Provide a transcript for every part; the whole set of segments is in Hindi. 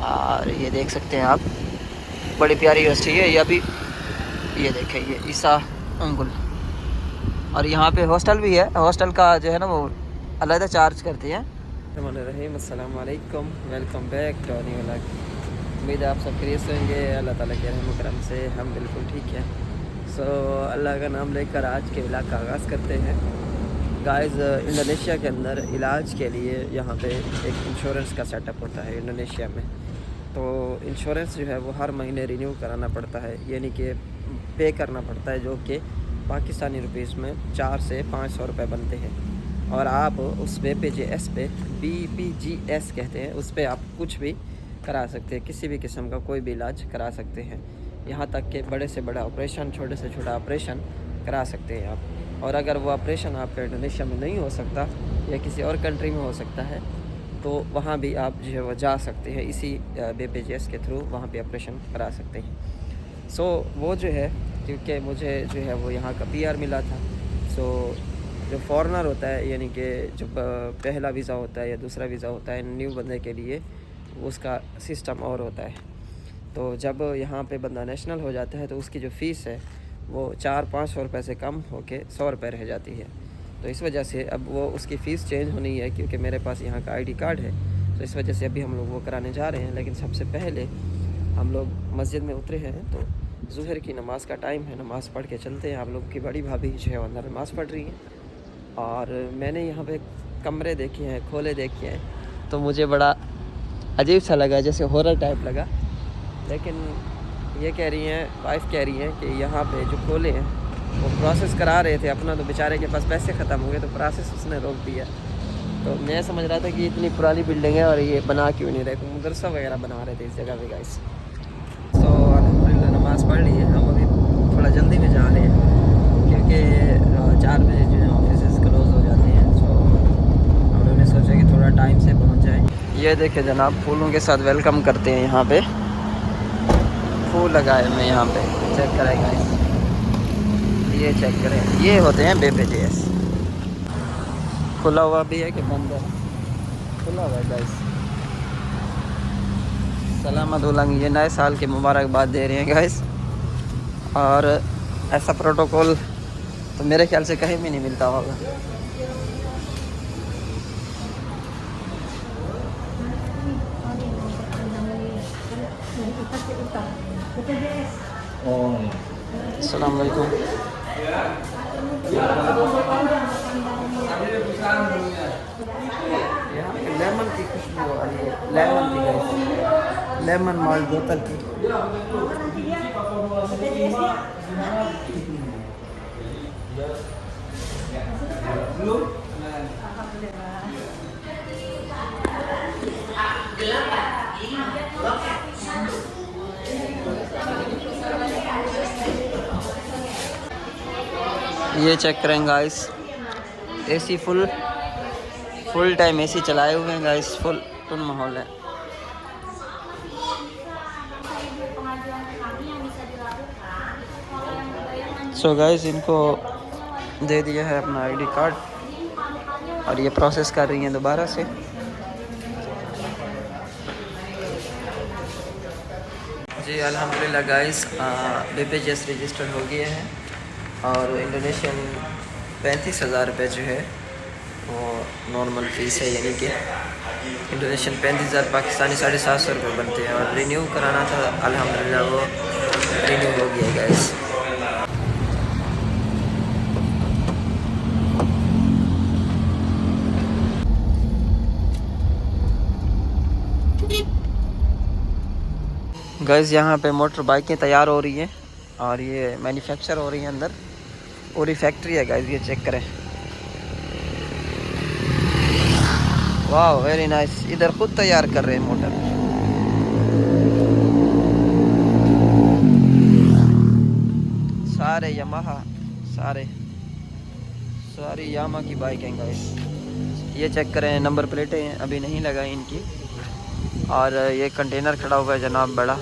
और ये देख सकते हैं आप, बड़ी प्यारी यूनिवर्सिटी है ये। अभी ये देखें, ये ईसा अंगुल। और यहाँ पे हॉस्टल भी है, हॉस्टल का जो है ना वो अलग चार्ज करते हैं। रहीम, अस्सलाम वालेकुम, welcome back to new vlog. उम्मीद है आप सब खैरियत से होंगे। अल्लाह ताला के रहम करम से हम बिल्कुल ठीक हैं। सो अल्लाह का नाम लेकर आज के व्लॉग का आगाज़ करते हैं। गाइस, इंडोनेशिया के अंदर इलाज के लिए यहाँ पे एक इंश्योरेंस का सेटअप होता है इंडोनेशिया में। तो इंश्योरेंस जो है वो हर महीने रिन्यू कराना पड़ता है, यानी कि पे करना पड़ता है, जो कि पाकिस्तानी रुपीस में 4 से 500 रुपये बनते हैं। और आप उस BPJS पे, BPJS कहते हैं, उस पर आप कुछ भी करा सकते हैं, किसी भी किस्म का कोई भी इलाज करा सकते हैं। यहाँ तक कि बड़े से बड़ा ऑपरेशन, छोटे से छोटा ऑपरेशन करा सकते हैं आप। और अगर वो ऑपरेशन आपका इंडोनेशिया में नहीं हो सकता या किसी और कंट्री में हो सकता है, तो वहाँ भी आप जो है वो जा सकते हैं, इसी BPJS के थ्रू वहाँ पे ऑपरेशन करा सकते हैं। सो वो जो है, क्योंकि मुझे जो है वो यहाँ का PR मिला था। सो जो फॉरेनर होता है, यानी कि जो पहला वीज़ा होता है या दूसरा वीज़ा होता है न्यू बंदे के लिए, उसका सिस्टम और होता है। तो जब यहाँ पे बंदा नेशनल हो जाता है तो उसकी जो फ़ीस है वो 400-500 रुपये से कम होके 100 रुपये रह जाती है। तो इस वजह से अब वो उसकी फ़ीस चेंज होनी है, क्योंकि मेरे पास यहाँ का ID कार्ड है। तो इस वजह से अभी हम लोग वो कराने जा रहे हैं। लेकिन सबसे पहले हम लोग मस्जिद में उतरे हैं, तो ज़ुहर की नमाज़ का टाइम है, नमाज़ पढ़ के चलते हैं। आप लोग की बड़ी भाभी जो है अंदर नमाज़ पढ़ रही है। और मैंने यहाँ पे कमरे देखे हैं, खोले देखे हैं, तो मुझे बड़ा अजीब सा लगा, जैसे हॉरर टाइप लगा। लेकिन ये कह रही हैं, वाइफ कह रही हैं कि यहाँ पे जो खोले हैं वो प्रोसेस करा रहे थे अपना, तो बेचारे के पास पैसे ख़त्म हो गए तो प्रोसेस उसने रोक दिया। तो मैं समझ रहा था कि इतनी पुरानी बिल्डिंग है और ये बना क्यों नहीं रहे, मदरसा वगैरह बना रहे थे इस जगह पे गाइस। तो अल्हम्दुलिल्लाह नमाज़ पढ़ ली है। हम अभी थोड़ा जल्दी में जा रहे हैं, क्योंकि 4 बजे जो है ऑफिस क्लोज़ हो जाते हैं। सो हम लोगों ने सोचा कि थोड़ा टाइम से पहुँच जाएँ। ये देखे जनाब, फूलों के साथ वेलकम करते हैं। यहाँ पे फूल लगाए मैं यहाँ पे, चेक करें गाइस, ये चेक करें, ये होते हैं BPJS। खुला हुआ भी है कि बंद है? खुला हुआ है गाइस। सलामत उलंग, ये नए साल की मुबारकबाद दे रहे हैं गाइस। और ऐसा प्रोटोकॉल तो मेरे ख्याल से कहीं भी नहीं मिलता होगा। अस्सलाम वालेकुम। लेमन की खुशबू आ रही है, लेमन की गाइस, लेमन माल्ट बोतल की। ये चेक करें guys, AC full time AC चलाए हुए हैं गाइस, फुल माहौल है। सो गाइस, इनको दे दिया है अपना ID कार्ड और ये प्रोसेस कर रही हैं दोबारा से। जी अल्हम्दुलिल्लाह गाइस, BPJS रजिस्टर्ड हो गया है और इंडोनेशियन 35,000 रुपये जो है वो नॉर्मल फ़ीस है, यानी कि इंडोनेशियन 35,000 पाकिस्तानी 750 रुपये बनते हैं। और रिन्यू कराना था, अल्हम्दुलिल्लाह वो रिन्यू हो गया गाइस। गाइस, यहाँ पे मोटर बाइकें तैयार हो रही हैं और ये मैन्युफैक्चर हो रही हैं अंदर, पूरी फैक्ट्री है गाइस। ये चेक करें, वाह वेरी नाइस। इधर खुद तैयार कर रहे हैं मोटर। सारे यामाहा, सारी यामा की बाइक हैं गाइस। ये चेक करें, नंबर प्लेटें अभी नहीं लगाई इनकी। और ये कंटेनर खड़ा हुआ है जनाब बड़ा,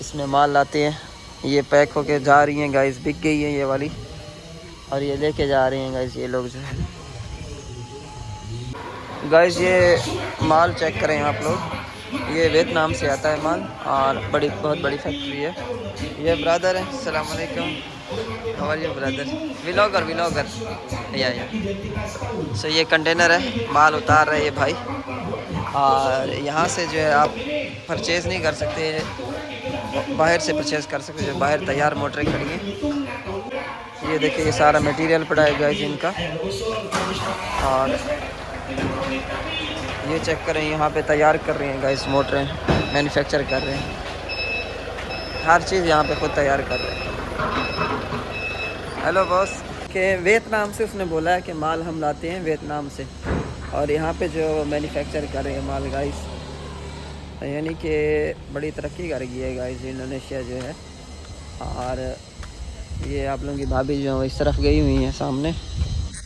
इसमें माल लाते हैं। ये पैक होके जा रही हैं गाइस, बिक गई है ये वाली और ये लेके जा रहे हैं गाइस ये लोग जो है। गाइस ये माल चेक करें आप लोग, ये वियतनाम से आता है माल और बहुत बड़ी फैक्ट्री है। ये ब्रदर है, अस्सलाम वालेकुम, how are you brother, vlogger या सो ये कंटेनर है, माल उतार रहे हैं भाई। और यहाँ से जो है आप परचेज़ नहीं कर सकते, बाहर से परचेज़ कर सकते, जो बाहर तैयार मोटरें खड़ी हैं। ये देखिए ये सारा मटेरियल पड़ा है गाइस इनका। और ये चेक करें, यहाँ पे तैयार कर रहे हैं गाइस, मोटरें मैन्युफैक्चर कर रहे हैं, हर चीज़ यहाँ पे खुद तैयार कर रहे हैं। हेलो बॉस के वियतनाम से उसने बोला है कि माल हम लाते हैं वियतनाम से, और यहाँ पे जो मैन्युफैक्चर कर रहे हैं माल गाइस, यानी कि बड़ी तरक्की कर गई है गाइस इंडोनेशिया जो है। और ये आप लोगों की भाभी जो इस तरफ गई हुई हैं सामने,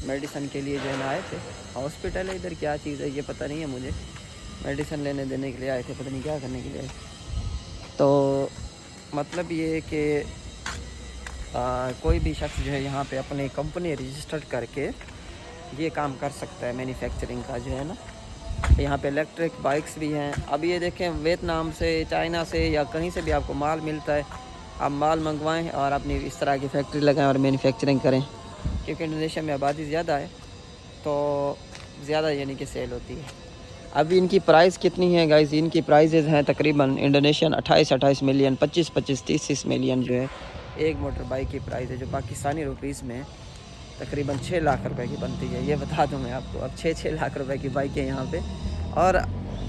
मेडिसिन के लिए जो है ना आए थे। हॉस्पिटल है इधर, क्या चीज़ है ये पता नहीं है मुझे, मेडिसिन लेने देने के लिए आए थे, पता नहीं क्या करने के लिए आए। तो मतलब ये कि कोई भी शख्स जो है यहाँ पे अपनी कंपनी रजिस्टर्ड करके ये काम कर सकता है मैन्युफैक्चरिंग का जो है ना। यहाँ पे इलेक्ट्रिक बाइक्स भी हैं। अब ये देखें, वियतनाम से, चाइना से या कहीं से भी आपको माल मिलता है, आप माल मंगवाएं और अपनी इस तरह की फैक्ट्री लगाएं और मैन्युफैक्चरिंग करें, क्योंकि इंडोनेशिया में आबादी ज़्यादा है तो ज़्यादा यानी कि सेल होती है। अभी इनकी प्राइस कितनी है गाइस, इनकी प्राइजेज़ हैं तकरीबन इंडोनेशियन 28 मिलियन, 25 30 मिलियन जो है एक मोटर बाइक की प्राइस है, जो पाकिस्तानी रुपीज़ में तकरीबन 6 लाख रुपए की बनती है। ये बता दूं मैं आपको, अब 6 लाख रुपए की बाइक है यहाँ पे, और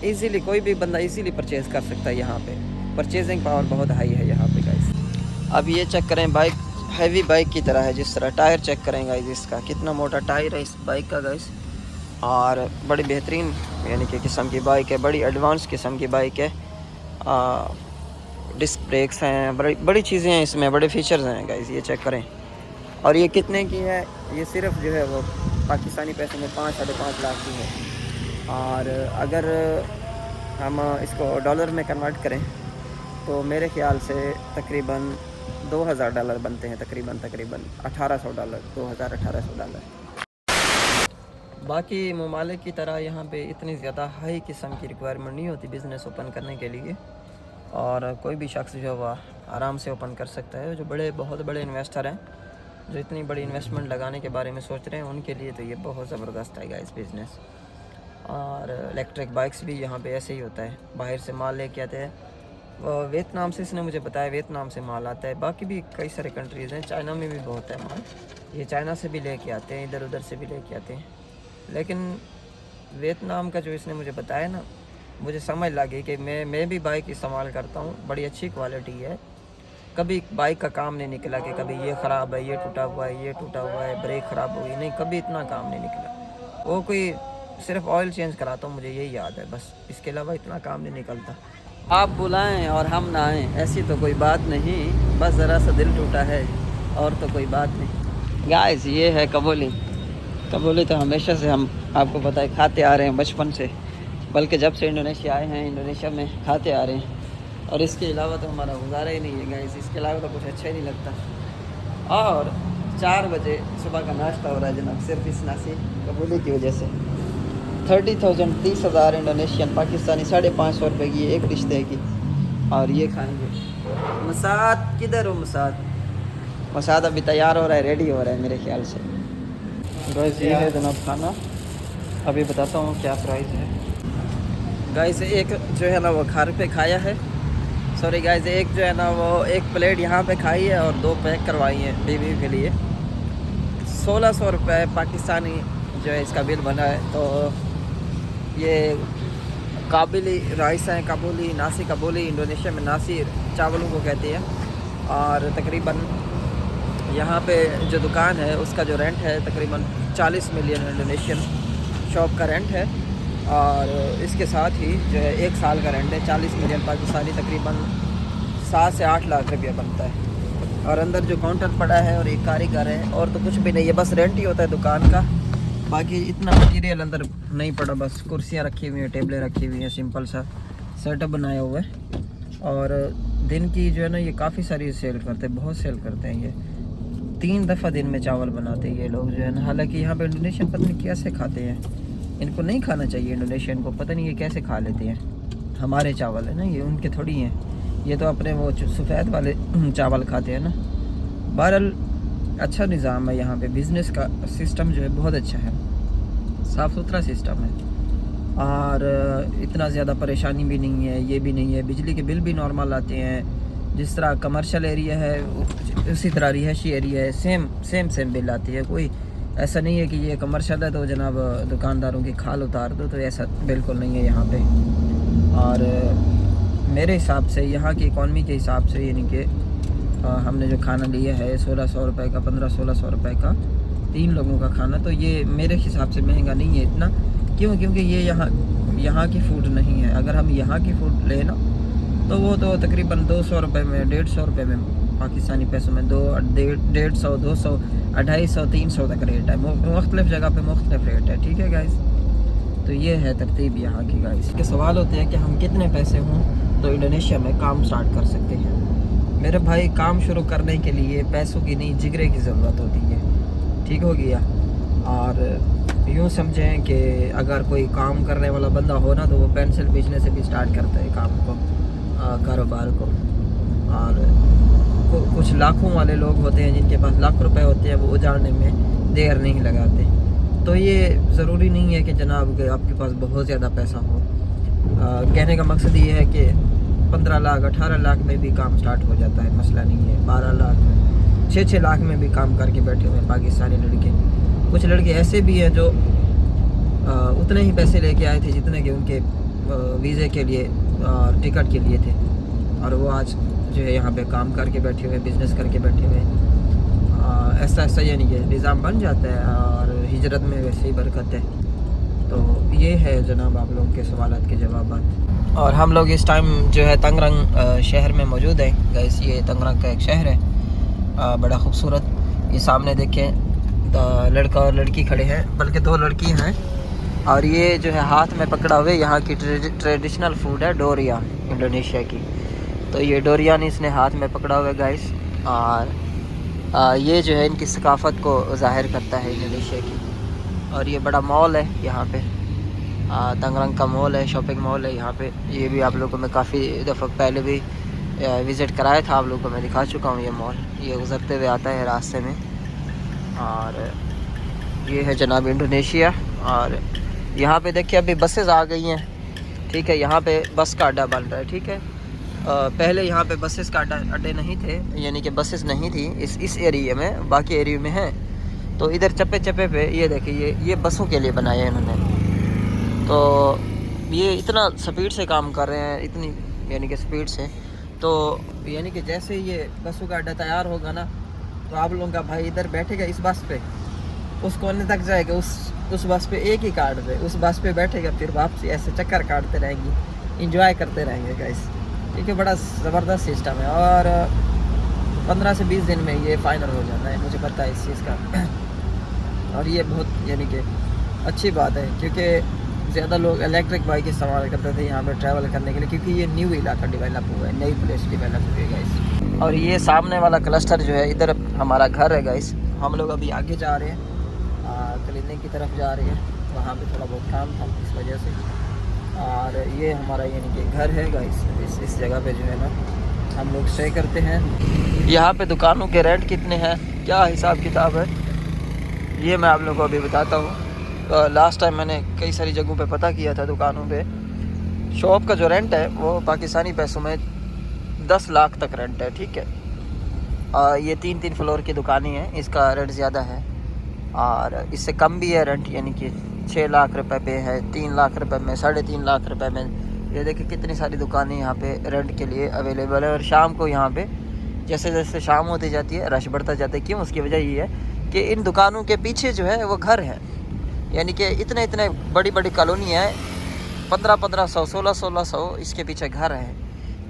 इजीली कोई भी बंदा इजीली परचेज़ कर सकता है। यहाँ पे परचेजिंग पावर बहुत हाई है यहाँ पे गाइस। अब ये चेक करें, बाइक हैवी बाइक की तरह है, जिस तरह टायर चेक करें गाइस, इसका कितना मोटा टायर है इस बाइक का गाइस, और बड़ी बेहतरीन यानी कि किस्म की बाइक है, बड़ी एडवांस किस्म की बाइक है। डिस्क ब्रेक्स हैं, बड़ी चीज़ें हैं इसमें, बड़े फीचर्स हैं गाइस, ये चेक करें। और ये कितने की है, ये सिर्फ जो है वो पाकिस्तानी पैसे में 5-5.5 लाख की है। और अगर हम इसको डॉलर में कन्वर्ट करें तो मेरे ख्याल से तकरीबन $2000 बनते हैं, तकरीबन $1800, 2000-1800 डॉलर। बाकी ममालिक की तरह यहाँ पे इतनी ज़्यादा हाई किस्म की रिक्वायरमेंट नहीं होती बिज़नेस ओपन करने के लिए, और कोई भी शख्स जो वह आराम से ओपन कर सकता है। जो बहुत बड़े इन्वेस्टर हैं, जो इतनी बड़ी इन्वेस्टमेंट लगाने के बारे में सोच रहे हैं, उनके लिए तो ये बहुत ज़बरदस्त है गाइस बिज़नेस। और इलेक्ट्रिक बाइक्स भी यहाँ पे ऐसे ही होता है, बाहर से माल लेके आते हैं। वियतनाम से इसने मुझे बताया, वियतनाम से माल आता है। बाकी भी कई सारे कंट्रीज़ हैं, चाइना में भी बहुत है माल, ये चाइना से भी लेके आते हैं, इधर उधर से भी लेके आते हैं। लेकिन वियतनाम का जो इसने मुझे बताया ना, मुझे समझ लगी कि मैं भी बाइक इस्तेमाल करता हूँ, बड़ी अच्छी क्वालिटी है। कभी बाइक का काम नहीं निकला कि कभी ये ख़राब है, ये टूटा हुआ है, ये टूटा हुआ है, ब्रेक ख़राब हुई, नहीं, कभी इतना काम नहीं निकला। वो कोई सिर्फ ऑयल चेंज कराता हूँ, मुझे यही याद है बस, इसके अलावा इतना काम नहीं निकलता। आप बुलाएं और हम ना आएँ ऐसी तो कोई बात नहीं, बस ज़रा सा दिल टूटा है और तो कोई बात नहीं। गाइस ये है कबूली। कबूली तो हमेशा से हम आपको पता है खाते आ रहे हैं बचपन से, बल्कि जब से इंडोनेशिया आए हैं इंडोनेशिया में खाते आ रहे हैं, और इसके अलावा तो हमारा गुजारा ही नहीं है गाइस, इसके अलावा तो कुछ अच्छा ही नहीं लगता। और 4 बजे सुबह का नाश्ता हो रहा है जनाब, सिर्फ इस नासी कबूली की वजह से। 30,000 इंडोनेशियन, पाकिस्तानी 550 रुपये की एक डिश देगी, और ये खाएंगे। मसाद किधर हो मसाद? मसाद अभी तैयार हो रहा है, रेडी हो रहा है मेरे ख्याल से। गाइस ये है जनाब खाना, अभी बताता हूँ क्या प्राइस है। गाइस एक जो है ना वो घर पे खाया है, सॉरी गाइस, एक जो है ना वो एक प्लेट यहाँ पे खाई है और 2 पैक करवाई है बीवी के लिए। 1600 रुपये पाकिस्तानी जो है इसका बिल बना है। तो ये काबुली राइस है, काबुली नासी, काबुली इंडोनेशिया में नासी चावलों को कहती है। और तकरीबन यहाँ पे जो दुकान है उसका जो रेंट है तकरीबन 40 मिलियन इंडोनेशियन शॉप का रेंट है, और इसके साथ ही जो है 1 साल का रेंट है 40 मिलियन पाकिस्तानी, तकरीबन 7 से 8 लाख रुपया बनता है। और अंदर जो काउंटर पड़ा है और एक कारीगर है, और तो कुछ भी नहीं है, बस रेंट ही होता है दुकान का। बाकी इतना मटीरियल अंदर नहीं पड़ा, बस कुर्सियाँ रखी हुई हैं, टेबलें रखी हुई हैं, सिंपल सा सेटअप बनाया हुआ है। और दिन की जो है ना ये काफ़ी सारी सेल करते हैं, बहुत सेल करते हैं। ये 3 दफ़ा दिन में चावल बनाते हैं ये लोग जो है ना। हालांकि यहाँ पे इंडोनेशियन पता नहीं कैसे खाते हैं, इनको नहीं खाना चाहिए इंडोनेशियन को, पता नहीं ये कैसे खा लेते हैं। हमारे चावल है ना, ये उनके थोड़ी हैं। ये तो अपने वो सफ़ेद वाले चावल खाते हैं ना। बहरहाल अच्छा निज़ाम है यहाँ पे, बिज़नेस का सिस्टम जो है बहुत अच्छा है, साफ़ सुथरा सिस्टम है और इतना ज़्यादा परेशानी भी नहीं है, ये भी नहीं है। बिजली के बिल भी नॉर्मल आते हैं, जिस तरह कमर्शियल एरिया है उसी तरह रिहायशी एरिया है, सेम बिल आती है। कोई ऐसा नहीं है कि ये कमर्शियल है तो जनाब दुकानदारों की खाल उतार दो, तो ऐसा बिल्कुल नहीं है यहाँ पे। और मेरे हिसाब से यहाँ की इकॉनमी के हिसाब से यानी कि हमने जो खाना लिया है 1600 रुपये का, 1500-1600 रुपये का 3 लोगों का खाना, तो ये मेरे हिसाब से महंगा नहीं है इतना। क्यों? क्योंकि ये यहाँ की फ़ूड नहीं है। अगर हम यहाँ की फ़ूड लें ना तो वो तो तकरीबन 200 रुपये में, 150 रुपये में पाकिस्तानी पैसों में 150, 200, 250, 300 तक रेट है। मुख्तलिफ़ जगह पे मुख्तलिफ रेट है। ठीक है गाइस, तो ये है तरतीब यहाँ की गाइस। के सवाल होते हैं कि हम कितने पैसे हों तो इंडोनेशिया में काम स्टार्ट कर सकते हैं। मेरे भाई, काम शुरू करने के लिए पैसों की नहीं, जिगरे की ज़रूरत होती है। ठीक हो गया। और यूँ समझें कि अगर कोई काम करने वाला बंदा हो ना तो वो पेंसिल बेचने से भी स्टार्ट करता है काम को, कारोबार को। और कुछ लाखों वाले लोग होते हैं जिनके पास लाख रुपए होते हैं, वो उजाड़ने में देर नहीं लगाते। तो ये ज़रूरी नहीं है कि जनाब कि आपके पास बहुत ज़्यादा पैसा हो। कहने का मकसद ये है कि 15 लाख 18 लाख में भी काम स्टार्ट हो जाता है, मसला नहीं है। 12 लाख में, 6 लाख में भी काम करके बैठे हुए हैं पाकिस्तानी लड़के। कुछ लड़के ऐसे भी हैं जो उतने ही पैसे लेके आए थे जितने कि उनके वीज़े के लिए और टिकट के लिए थे, और वो आज जो है यहाँ पे काम करके बैठे हुए, बिज़नेस करके बैठे हुए। ऐसा यानी कि निज़ाम बन जाता है और हिजरत में वैसे ही बरकत है। तो ये है जनाब आप लोगों के सवालात के जवाबात। और हम लोग इस टाइम जो है तंगरंग शहर में मौजूद है गाइस। ये तंगरंग का एक शहर है, बड़ा खूबसूरत। ये सामने देखें लड़का और लड़की खड़े हैं, बल्कि 2 लड़की हैं। और ये जो है हाथ में पकड़ा हुए यहाँ की ट्रेडिशनल फूड है डोरिया, इंडोनेशिया की। तो ये डोरियान इसने हाथ में पकड़ा हुआ है गाइस। और ये जो है इनकी सकाफ़त को ज़ाहिर करता है इंडोनेशिया की। और ये बड़ा मॉल है यहाँ पे, तंगरंग का मॉल है, शॉपिंग मॉल है यहाँ पे। ये भी आप लोगों को मैं काफ़ी दफ़ा पहले भी विज़िट कराया था, आप लोगों को मैं दिखा चुका हूँ ये मॉल। ये गुज़रते हुए आता है रास्ते में। और ये है जनाब इंडोनेशिया। और यहाँ पे देखिए अभी बसेस आ गई हैं। ठीक है, यहाँ पे बस का अड्डा बन रहा है। ठीक है, पहले यहाँ पे बसेस का अड्डे नहीं थे, यानी कि बसेस नहीं थी इस एरिया में, बाकी एरिया में है। तो इधर चप्पे चप्पे पे ये देखिए ये बसों के लिए बनाए हैं इन्होंने। तो ये इतना स्पीड से काम कर रहे हैं, इतनी यानी कि स्पीड से। तो यानी कि जैसे ये बसों का अड्डा तैयार होगा ना तो आप लोगों का भाई इधर बैठेगा इस बस पे, उस कोने तक जाएगा, उस बस पे एक ही कार्ड पे उस बस पे बैठेगा, फिर वापसी ऐसे चक्कर काटते रहेंगे, इंजॉय करते रहेंगे गाइस। ठीक है, बड़ा ज़बरदस्त सिस्टम है। और 15 से 20 दिन में ये फ़ाइनल हो जाता है, मुझे पता है इस चीज़ का। और ये बहुत यानी कि अच्छी बात है, क्योंकि ज़्यादा लोग इलेक्ट्रिक बाइक इस्तेमाल करते थे यहाँ पे ट्रैवल करने के लिए, क्योंकि ये न्यू इलाका डेवलप हुआ है, नई प्लेस डेवलप हुई है गाइस। और ये सामने वाला क्लस्टर जो है, इधर हमारा घर है गाइस। हम लोग अभी आगे जा रहे हैं, क्लिनिक की तरफ जा रहे हैं, वहाँ पे थोड़ा बहुत काम था इस वजह से। और ये हमारा यानी कि घर है गाइस। इस जगह पे जो है ना हम लोग स्टे करते हैं। यहाँ पे दुकानों के रेंट कितने हैं, क्या हिसाब किताब है, ये मैं आप लोगों को अभी बताता हूँ। लास्ट टाइम मैंने कई सारी जगहों पे पता किया था दुकानों पे। शॉप का जो रेंट है वो पाकिस्तानी पैसों में 10 लाख तक रेंट है। ठीक है, ये 3 फ्लोर की दुकानें हैं, इसका रेंट ज़्यादा है। और इससे कम भी है रेंट, यानी कि 6 लाख रुपए पे है, 3 लाख रुपए में, 3.5 लाख रुपए में। ये देखिए कितनी सारी दुकानें यहाँ पे रेंट के लिए अवेलेबल है। और शाम को यहाँ पे जैसे जैसे शाम होती जाती है रश बढ़ता जाता है। क्यों? उसकी वजह ये है कि इन दुकानों के पीछे जो है वो घर है, यानी कि इतने बड़ी बड़ी कॉलोनी है, 1500, 1600 इसके पीछे घर है।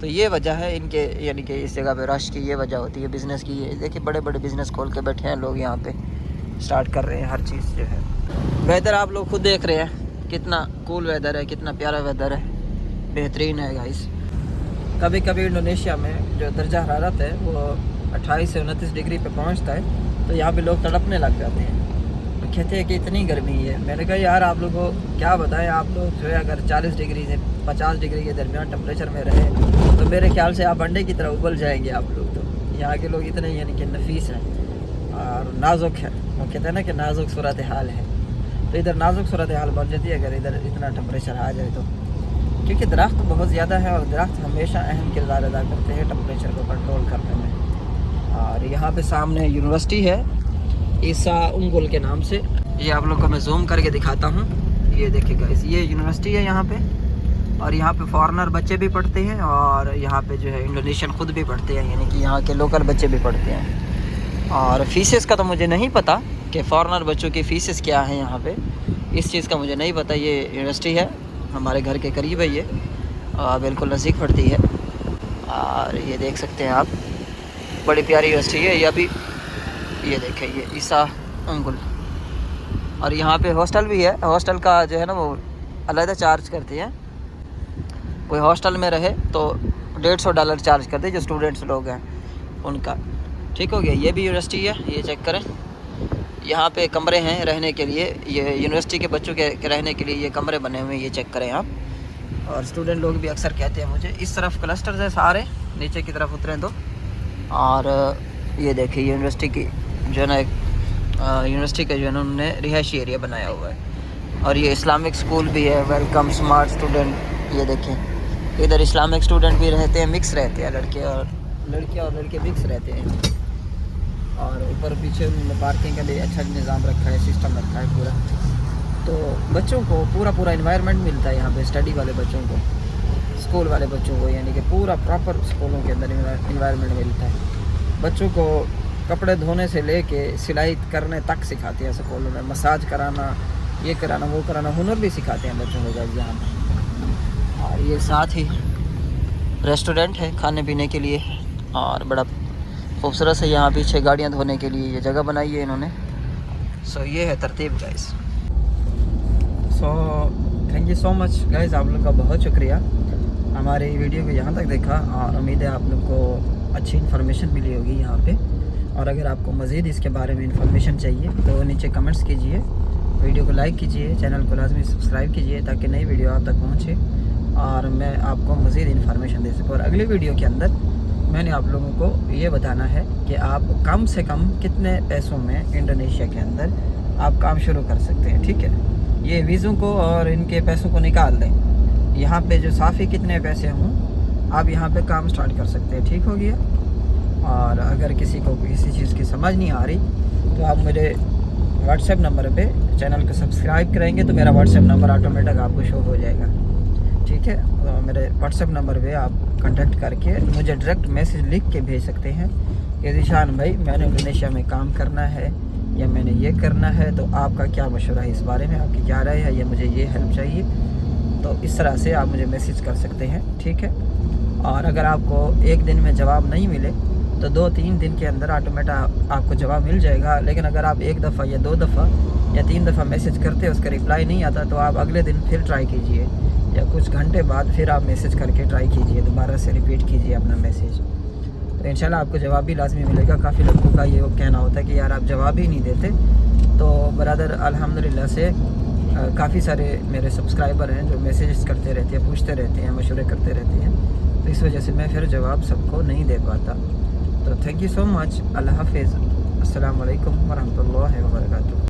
तो ये वजह है इनके, यानी कि इस जगह पे रश की ये वजह होती है, बिज़नेस की। ये देखिए बड़े बड़े बिज़नेस खोल के बैठे हैं लोग, यहाँ पे स्टार्ट कर रहे हैं हर चीज़ जो है। वेदर आप लोग खुद देख रहे हैं, कितना कूल वेदर है, कितना प्यारा वेदर है, बेहतरीन है गाइस। कभी कभी इंडोनेशिया में जो दर्जा हरारत है वो 28 से 29 डिग्री पे पहुंचता है, तो यहाँ पे लोग तड़पने लग जाते हैं। कहते हैं कि इतनी गर्मी है। मैंने कहा यार आप लोगों को क्या बताएं, आप लोग जो है अगर 40 डिग्री से 50 डिग्री के दरमियान टेम्परेचर में रहे तो मेरे ख्याल से आप अंडे की तरह उबल जाएंगे आप लोग। तो यहाँ के लोग इतने यानी कि नफीस हैं और नाजुक है। वो कहते हैं ना कि नाजुक सूरत हाल है, तो इधर नाजुक सूरत हाल बन जाती है अगर इधर इतना टेम्परेचर आ जाए तो, क्योंकि दरख्त बहुत ज़्यादा है और दरख्त हमेशा अहम किरदार अदा करते हैं टेम्परेचर को कंट्रोल करने में। और यहाँ पे सामने यूनिवर्सिटी है ईसा उंगुल के नाम से। ये आप लोग को मैं जूम करके दिखाता हूँ। ये देखिए गाइस, ये यूनिवर्सिटी है यहाँ पे, और यहाँ पे फॉरेनर बच्चे भी पढ़ते हैं और यहाँ पे जो है इंडोनेशियन खुद भी पढ़ते हैं, यानी कि यहाँ के लोकल बच्चे भी पढ़ते हैं। और फीसेस का तो मुझे नहीं पता कि फॉरेनर बच्चों की फ़ीसेस क्या हैं यहाँ पे, इस चीज़ का मुझे नहीं पता। ये यूनिवर्सिटी है हमारे घर के करीब है, ये बिल्कुल नज़दीक पड़ती है। और ये देख सकते हैं आप, बड़ी प्यारी यूनिवर्सिटी है। ये अभी ये देखें, ये ईसा उंगुल। और यहाँ पे हॉस्टल भी है। हॉस्टल का जो है ना वो अलग चार्ज करते हैं। कोई हॉस्टल में रहे तो $150 चार्ज करते हैं जो स्टूडेंट्स लोग हैं उनका। ठीक हो गया। ये भी यूनिवर्सिटी है, ये चेक करें। यहाँ पे कमरे हैं रहने के लिए, ये यूनिवर्सिटी के बच्चों के रहने के लिए ये कमरे बने हुए हैं, ये चेक करें आप। और स्टूडेंट लोग भी अक्सर कहते हैं मुझे, इस तरफ क्लस्टर्स है सारे, नीचे की तरफ उतरें तो। और ये देखिए यूनिवर्सिटी की जो है ना यूनिवर्सिटी का जो है ना उन्होंने रिहायशी एरिया बनाया हुआ है। और ये इस्लामिक स्कूल भी है, वेलकम स्मार्ट स्टूडेंट। ये देखें, इधर इस्लामिक स्टूडेंट भी रहते हैं, मिक्स रहते हैं, लड़कियाँ और लड़के मिक्स रहते हैं। और ऊपर पीछे उन्होंने पार्किंग के लिए अच्छा निज़ाम रखा है, सिस्टम रखा है पूरा। तो बच्चों को पूरा इन्वायरमेंट मिलता है यहाँ पे, स्टडी वाले बच्चों को, स्कूल वाले बच्चों को, यानी कि पूरा प्रॉपर स्कूलों के अंदर इन्वायरमेंट मिलता है। बच्चों को कपड़े धोने से लेके सिलाई करने तक सिखाते हैं स्कूलों में, मसाज कराना, ये कराना, वो कराना, हुनर भी सिखाते हैं बच्चों को यहाँ पर। और ये साथ ही रेस्टोरेंट है खाने पीने के लिए, और बड़ा खूबसूरत है। यहाँ पीछे गाड़ियाँ धोने के लिए ये जगह बनाई है इन्होंने। सो ये है तरतीब guys. So thank you so much guys, आप लोग का बहुत शुक्रिया हमारे वीडियो को यहाँ तक देखा। और उम्मीद है आप लोग को अच्छी इन्फॉर्मेशन मिली होगी यहाँ पे। और अगर आपको मज़ीद इसके बारे में इन्फॉर्मेशन चाहिए तो नीचे कमेंट्स कीजिए, वीडियो को लाइक कीजिए, चैनल को लाजमी सब्सक्राइब कीजिए ताकि नई वीडियो आप तक पहुँचे और मैं आपको मज़ीद इन्फॉर्मेशन दे सकूँ। और अगली वीडियो के अंदर मैंने आप लोगों को ये बताना है कि आप कम से कम कितने पैसों में इंडोनेशिया के अंदर आप काम शुरू कर सकते हैं। ठीक है, ये वीज़ों को और इनके पैसों को निकाल दें, यहाँ पे जो साफ़ी कितने पैसे हों आप यहाँ पे काम स्टार्ट कर सकते हैं। ठीक हो गया। और अगर किसी को किसी चीज़ की समझ नहीं आ रही तो आप मेरे व्हाट्सएप नंबर पे चैनल को सब्सक्राइब करेंगे तो मेरा व्हाट्सएप नंबर ऑटोमेटिक आपको शो हो जाएगा। ठीक है, तो मेरे व्हाट्सएप नंबर पे आप कांटेक्ट करके मुझे डायरेक्ट मैसेज लिख के भेज सकते हैं कि ज़ीशान भाई मैंने इंडोनेशिया में काम करना है या मैंने ये करना है, तो आपका क्या मशवरा है इस बारे में, आपकी क्या राय है, या मुझे ये हेल्प चाहिए। तो इस तरह से आप मुझे मैसेज कर सकते हैं। ठीक है। और अगर आपको एक दिन में जवाब नहीं मिले तो 2-3 दिन के अंदर ऑटोमेटिक आपको जवाब मिल जाएगा। लेकिन अगर आप एक दफ़ा या 2 दफ़ा या 3 दफ़ा मैसेज करते उसका रिप्लाई नहीं आता तो आप अगले दिन फिर ट्राई कीजिए, या कुछ घंटे बाद फिर आप मैसेज करके ट्राई कीजिए, दोबारा से रिपीट कीजिए अपना मैसेज, तो इंशाल्लाह आपको जवाब भी लाजमी मिलेगा। काफ़ी लोगों का ये कहना होता है कि यार आप जवाब ही नहीं देते। तो बरादर अल्हम्दुलिल्लाह से काफ़ी सारे मेरे सब्सक्राइबर हैं जो मैसेजेस करते रहते हैं, पूछते रहते हैं, मशवरे करते रहते हैं, तो इस वजह से मैं फिर जवाब सबको नहीं दे पाता। तो थैंक यू सो मच। अल्लाह हाफिज़। अस्सलाम वालेकुम वरहमतुल्लाहि वबरकातुहू।